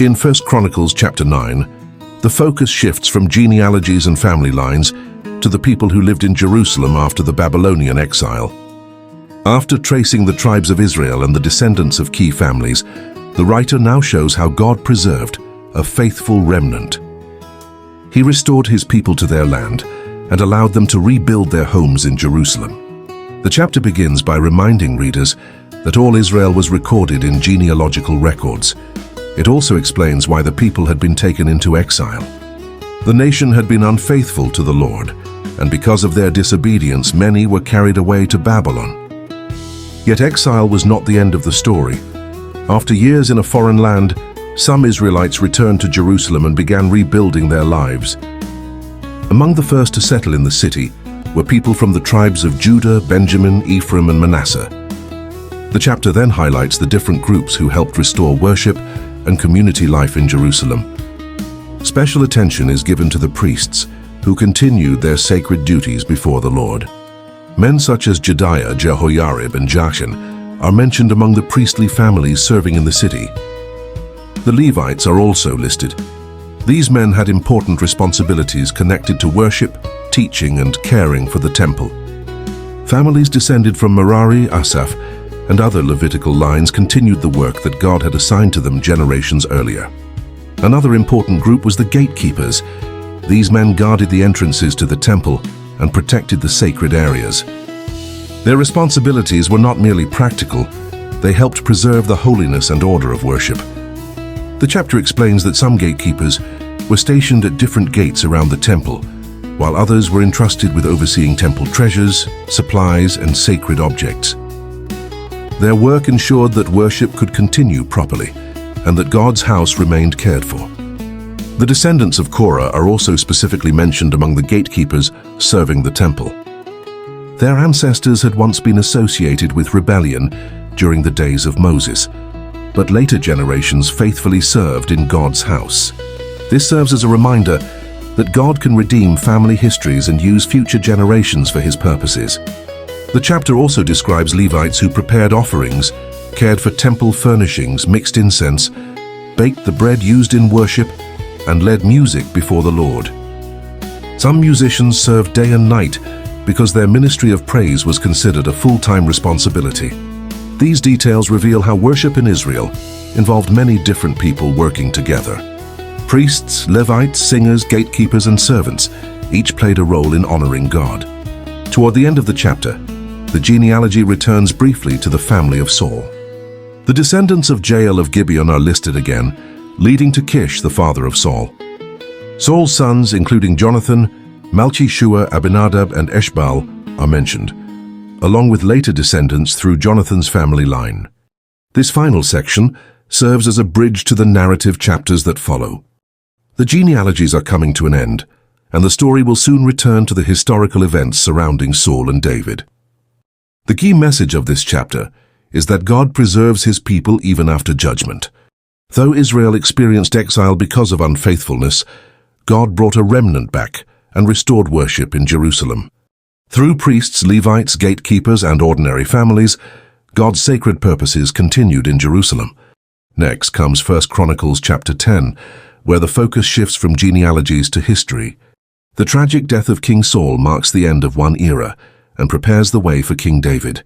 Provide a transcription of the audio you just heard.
In 1 Chronicles chapter 9, the focus shifts from genealogies and family lines to the people who lived in Jerusalem after the Babylonian exile. After tracing the tribes of Israel and the descendants of key families, the writer now shows how God preserved a faithful remnant. He restored his people to their land and allowed them to rebuild their homes in Jerusalem. The chapter begins by reminding readers that all Israel was recorded in genealogical records. It also explains why the people had been taken into exile. The nation had been unfaithful to the Lord, and because of their disobedience, many were carried away to Babylon. Yet exile was not the end of the story. After years in a foreign land, some Israelites returned to Jerusalem and began rebuilding their lives. Among the first to settle in the city were people from the tribes of Judah, Benjamin, Ephraim, and Manasseh. The chapter then highlights the different groups who helped restore worship and community life in Jerusalem. Special attention is given to the priests, who continued their sacred duties before the Lord. Men such as Jedaiah, Jehoiarib, and Jashan are mentioned among the priestly families serving in the city. The Levites are also listed. These men had important responsibilities connected to worship, teaching, and caring for the temple. Families descended from Merari, Asaph, and other Levitical lines continued the work that God had assigned to them generations earlier. Another important group was the gatekeepers. These men guarded the entrances to the temple and protected the sacred areas. Their responsibilities were not merely practical, they helped preserve the holiness and order of worship. The chapter explains that some gatekeepers were stationed at different gates around the temple, while others were entrusted with overseeing temple treasures, supplies, and sacred objects. Their work ensured that worship could continue properly and that God's house remained cared for. The descendants of Korah are also specifically mentioned among the gatekeepers serving the temple. Their ancestors had once been associated with rebellion during the days of Moses, but later generations faithfully served in God's house. This serves as a reminder that God can redeem family histories and use future generations for his purposes. The chapter also describes Levites who prepared offerings, cared for temple furnishings, mixed incense, baked the bread used in worship, and led music before the Lord. Some musicians served day and night because their ministry of praise was considered a full-time responsibility. These details reveal how worship in Israel involved many different people working together. Priests, Levites, singers, gatekeepers, and servants each played a role in honoring God. Toward the end of the chapter, the genealogy returns briefly to the family of Saul. The descendants of Jael of Gibeon are listed again, leading to Kish, the father of Saul. Saul's sons, including Jonathan, Malchishua, Abinadab, and Eshbaal, are mentioned, along with later descendants through Jonathan's family line. This final section serves as a bridge to the narrative chapters that follow. The genealogies are coming to an end, and the story will soon return to the historical events surrounding Saul and David. The key message of this chapter is that God preserves his people even after judgment. Though Israel experienced exile because of unfaithfulness, God brought a remnant back and restored worship in Jerusalem. Through priests, Levites, gatekeepers, and ordinary families, God's sacred purposes continued in Jerusalem. Next comes 1 Chronicles chapter 10, where the focus shifts from genealogies to history. The tragic death of King Saul marks the end of one era and prepares the way for King David.